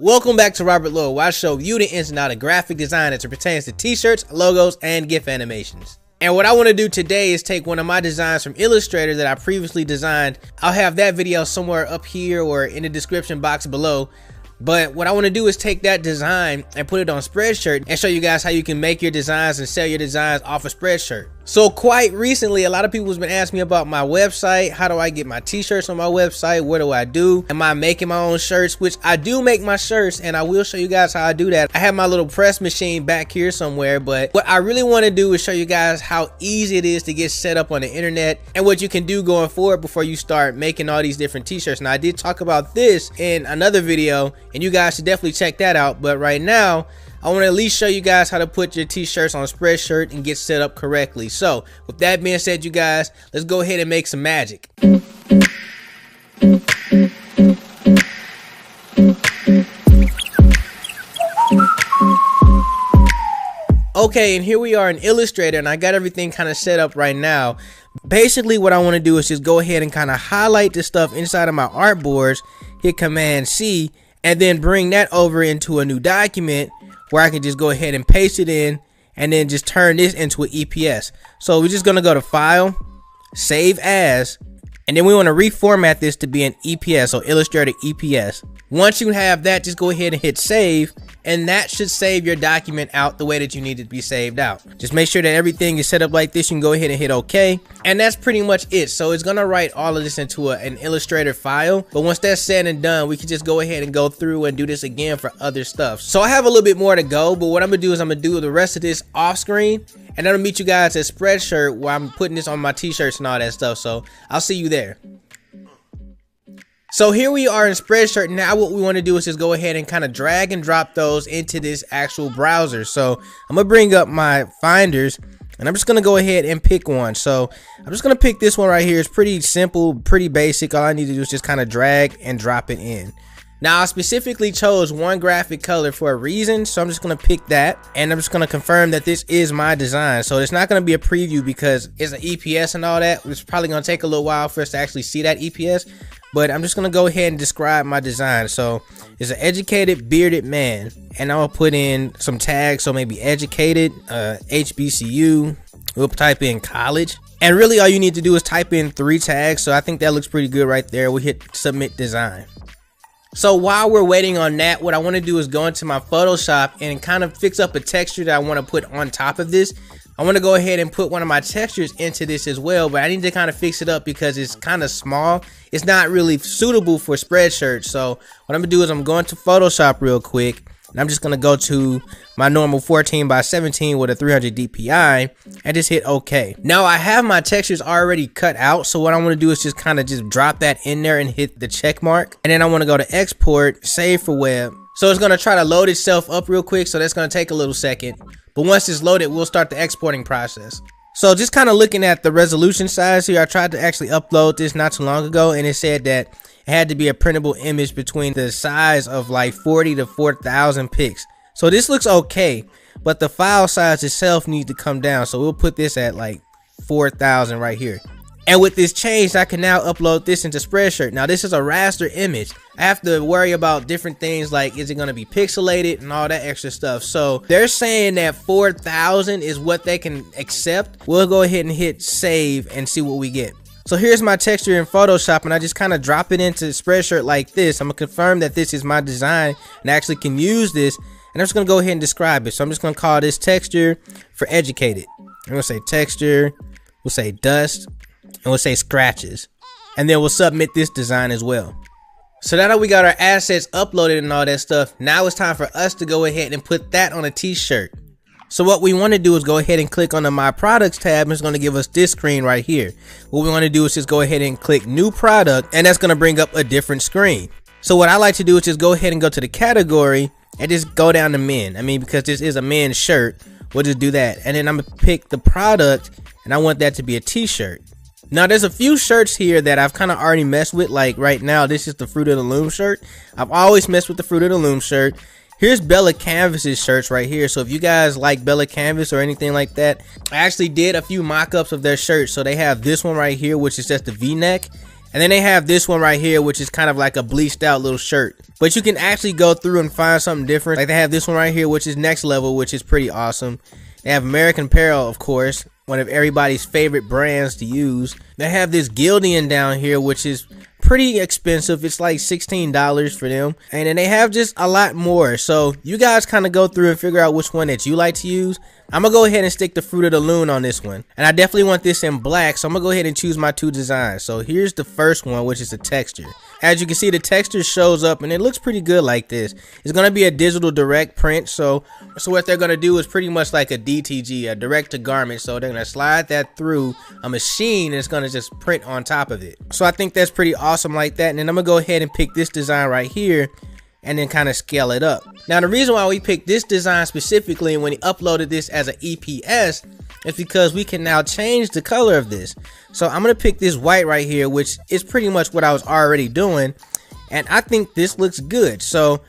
Welcome back to Robert Lowell, where I show you the ins and outs of graphic design as it pertains to t-shirts, logos, and GIF animations. And what I want to do today is take one of my designs from Illustrator that I previously designed. I'll have that video somewhere up here or in the description box below. But what I want to do is take that design and put it on Spreadshirt and show you guys how you can make your designs and sell your designs off of Spreadshirt. So quite recently, a lot of people has been asking me about my website. How do I get my t-shirts on my website? What do I do? Am I making my own shirts? Which I do make my shirts, and I will show you guys how I do that. I have my little press machine back here somewhere, but what I really want to do is show you guys how easy it is to get set up on the internet and what you can do going forward before you start making all these different t-shirts. Now, I did talk about this in another video, and you guys should definitely check that out. But right now, I want to at least show you guys how to put your t-shirts on Spreadshirt and get set up correctly. So with that being said, you guys, let's go ahead and make some magic. Okay, and here we are in Illustrator, and I got everything kind of set up right now. Basically, what I want to do is just go ahead and kind of highlight the stuff inside of my artboards, hit Command C, and then bring that over into a new document where I can just go ahead and paste it in and then just turn this into an EPS. So we're just going to go to File, Save As, and then we want to reformat this to be an EPS, so Illustrator EPS. Once you have that, just go ahead and hit Save, and that should save your document out the way that you need it to be saved out. Just make sure that everything is set up like this. You can go ahead and hit OK, and that's pretty much it. So it's gonna write all of this into an Illustrator file, but once that's said and done, we can just go ahead and go through and do this again for other stuff. So I have a little bit more to go, but what I'm gonna do is I'm gonna do the rest of this off screen, and I'll meet you guys at Spreadshirt where I'm putting this on my t-shirts and all that stuff. So I'll see you there. So here we are in Spreadshirt. Now what we want to do is just go ahead and kind of drag and drop those into this actual browser. So I'm gonna bring up my finders, and I'm just gonna go ahead and pick one. So I'm just gonna pick this one right here. It's pretty simple, pretty basic. All I need to do is just kind of drag and drop it in. Now, I specifically chose one graphic color for a reason, so I'm just going to pick that, and I'm just going to confirm that this is my design. So it's not going to be a preview because it's an EPS and all that. It's probably going to take a little while for us to actually see that EPS, but I'm just going to go ahead and describe my design. So it's an educated bearded man, and I'll put in some tags, so maybe educated, HBCU, we'll type in college. And really all you need to do is type in 3 tags, so I think that looks pretty good right there. We'll hit submit design. So while we're waiting on that, what I want to do is go into my Photoshop and kind of fix up a texture that I want to put on top of this. I want to go ahead and put one of my textures into this as well, but I need to kind of fix it up because it's kind of small. It's not really suitable for Spreadshirt. So what I'm gonna do is I'm going to Photoshop real quick, and I'm just gonna go to my normal 14:17 with a 300 DPI and just hit OK. Now I have my textures already cut out, so what I want to do is just kind of just drop that in there and hit the check mark, and then I want to go to Export, Save for Web. So it's gonna try to load itself up real quick, so that's gonna take a little second. But once it's loaded, we'll start the exporting process. So just kind of looking at the resolution size here, I tried to actually upload this not too long ago, and it said that it had to be a printable image between the size of like 40 to 4,000 pics. So this looks okay, but the file size itself needs to come down. So we'll put this at like 4,000 right here. And with this change, I can now upload this into Spreadshirt. Now this is a raster image. I have to worry about different things like, is it going to be pixelated and all that extra stuff. So they're saying that 4,000 is what they can accept. We'll go ahead and hit save and see what we get. So here's my texture in Photoshop, and I just kind of drop it into Spreadshirt like this. I'm gonna confirm that this is my design and I actually can use this, and I'm just gonna go ahead and describe it. So I'm just gonna call this texture for educated. I'm gonna say texture, we'll say dust, and we'll say scratches, and then we'll submit this design as well. So now that we got our assets uploaded and all that stuff, now it's time for us to go ahead and put that on a t-shirt. So what we want to do is go ahead and click on the My Products tab, and it's going to give us this screen right here. What we want to do is just go ahead and click New Product, and that's going to bring up a different screen. So what I like to do is just go ahead and go to the category and just go down to men. I mean, because this is a men's shirt, we'll just do that. And then I'm going to pick the product, and I want that to be a t-shirt. Now there's a few shirts here that I've kind of already messed with. Like right now, this is the Fruit of the Loom shirt. I've always messed with the Fruit of the Loom shirt. Here's Bella Canvas's shirts right here. So if you guys like Bella Canvas or anything like that, I actually did a few mock-ups of their shirts. So they have this one right here, which is just the V-neck, And then they have this one right here, which is kind of like a bleached out little shirt. But you can actually go through and find something different. Like they have this one right here, which is next level, which is pretty awesome. They have American Apparel, of course, one of everybody's favorite brands to use. They have this Gildan down here, which is pretty expensive. It's like $16 for them. And then they have just a lot more. So you guys kind of go through and figure out which one that you like to use. I'm gonna go ahead and stick the Fruit of the Loom on this one. And I definitely want this in black, so I'm gonna go ahead and choose my 2 designs. So here's the first one, which is the texture. As you can see, the texture shows up and it looks pretty good like this. It's gonna be a digital direct print. So what they're gonna do is pretty much like a DTG, a direct to garment. So they're gonna slide that through a machine and it's gonna just print on top of it. So I think that's pretty awesome like that. And then I'm gonna go ahead and pick this design right here and then kind of scale it up. Now the reason why we picked this design specifically and when he uploaded this as an EPS is because we can now change the color of this. So I'm gonna pick this white right here, which is pretty much what I was already doing, and I think this looks good. So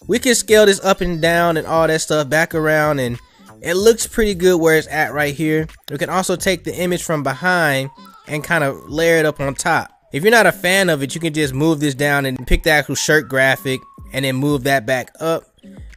we can scale this up and down and all that stuff back around, and it looks pretty good where it's at right here. We can also take the image from behind and kind of layer it up on top. If you're not a fan of it, you can just move this down and pick the actual shirt graphic and then move that back up,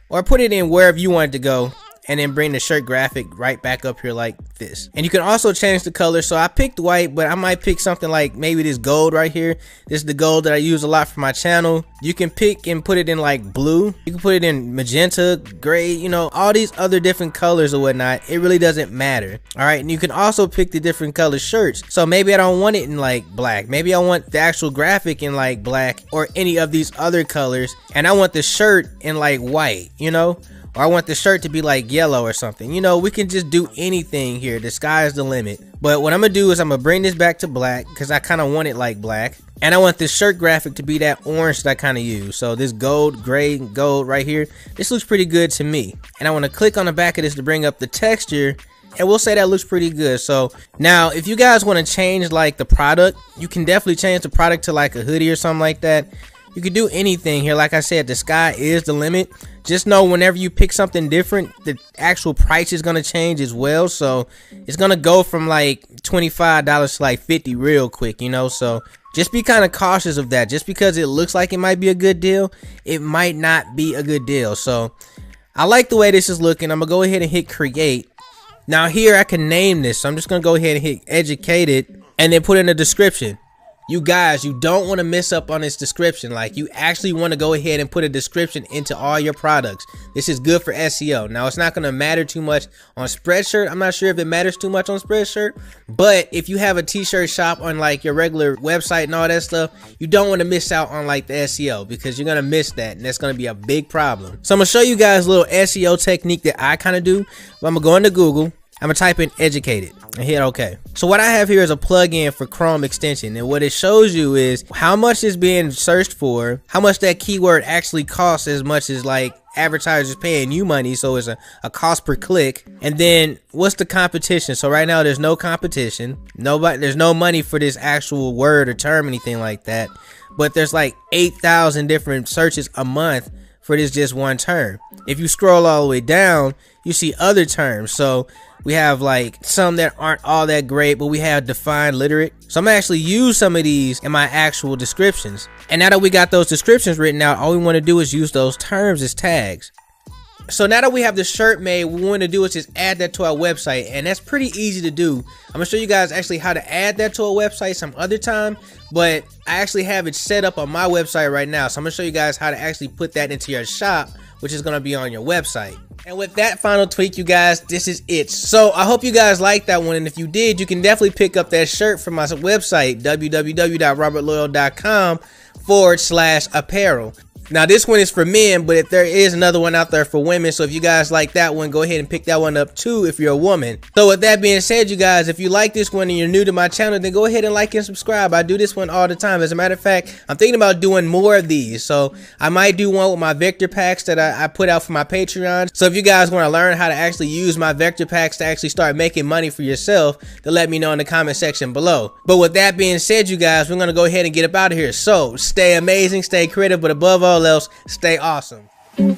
or put it in wherever you want it to go and then bring the shirt graphic right back up here like this. And you can also change the color. So I picked white, but I might pick something like maybe this gold right here. This is the gold that I use a lot for my channel. You can pick and put it in like blue. You can put it in magenta, gray, you know, all these other different colors or whatnot. It really doesn't matter. All right, and you can also pick the different color shirts. So maybe I don't want it in like black. Maybe I want the actual graphic in like black or any of these other colors, and I want the shirt in like white, you know, or I want the shirt to be like yellow or something. You know, we can just do anything here. The sky is the limit. But what I'm gonna do is I'm gonna bring this back to black because I kind of want it like black, and I want this shirt graphic to be that orange that I kind of use. So this gold, gray, gold right here, this looks pretty good to me. And I want to click on the back of this to bring up the texture, and we'll say that looks pretty good. So now if you guys want to change like the product, you can definitely change the product to like a hoodie or something like that. You can do anything here. Like I said, the sky is the limit. Just know whenever you pick something different, the actual price is going to change as well. So it's going to go from like $25 to like $50 real quick, you know. So just be kind of cautious of that. Just because it looks like it might be a good deal, it might not be a good deal. So I like the way this is looking. I'm going to go ahead and hit create. Now here I can name this. So I'm just going to go ahead and hit educated and then put in a description. You guys, you don't want to miss up on this description. Like, you actually want to go ahead and put a description into all your products. This is good for SEO. Now, it's not going to matter too much on Spreadshirt. I'm not sure if it matters too much on Spreadshirt, but if you have a t-shirt shop on like your regular website and all that stuff, you don't want to miss out on like the SEO, because you're going to miss that, and that's going to be a big problem. So I'm going to show you guys a little SEO technique that I kind of do. I'm going to go into Google. I'm gonna type in educated and hit OK. So what I have here is a plugin for Chrome extension, and what it shows you is how much is being searched for, how much that keyword actually costs, as much as like advertisers paying you money, so it's a cost per click, and then what's the competition. So right now there's no competition, there's no money for this actual word or term, anything like that, but there's like 8,000 different searches a month for this just one term. If you scroll all the way down, you see other terms. So we have like some that aren't all that great, but we have defined literate. So I'm gonna actually use some of these in my actual descriptions. And now that we got those descriptions written out, all we want to do is use those terms as tags. So now that we have the shirt made, what we want to do is just add that to our website, and that's pretty easy to do. I'm gonna show you guys actually how to add that to a website some other time, but I actually have it set up on my website right now. So I'm gonna show you guys how to actually put that into your shop, which is gonna be on your website. And with that final tweak, you guys, this is it. So I hope you guys liked that one, and if you did, you can definitely pick up that shirt from my website, www.robertloyal.com/apparel. Now this one is for men, but if there is another one out there for women, so if you guys like that one, go ahead and pick that one up too if you're a woman. So with that being said, you guys, if you like this one and you're new to my channel, then go ahead and like and subscribe. I do this one all the time. As a matter of fact, I'm thinking about doing more of these. So I might do one with my vector packs that I put out for my Patreon. So if you guys want to learn how to actually use my vector packs to actually start making money for yourself, then let me know in the comment section below. But with that being said, you guys, we're going to go ahead and get up out of here. So stay amazing, stay creative, but above all else, stay awesome. Yeah.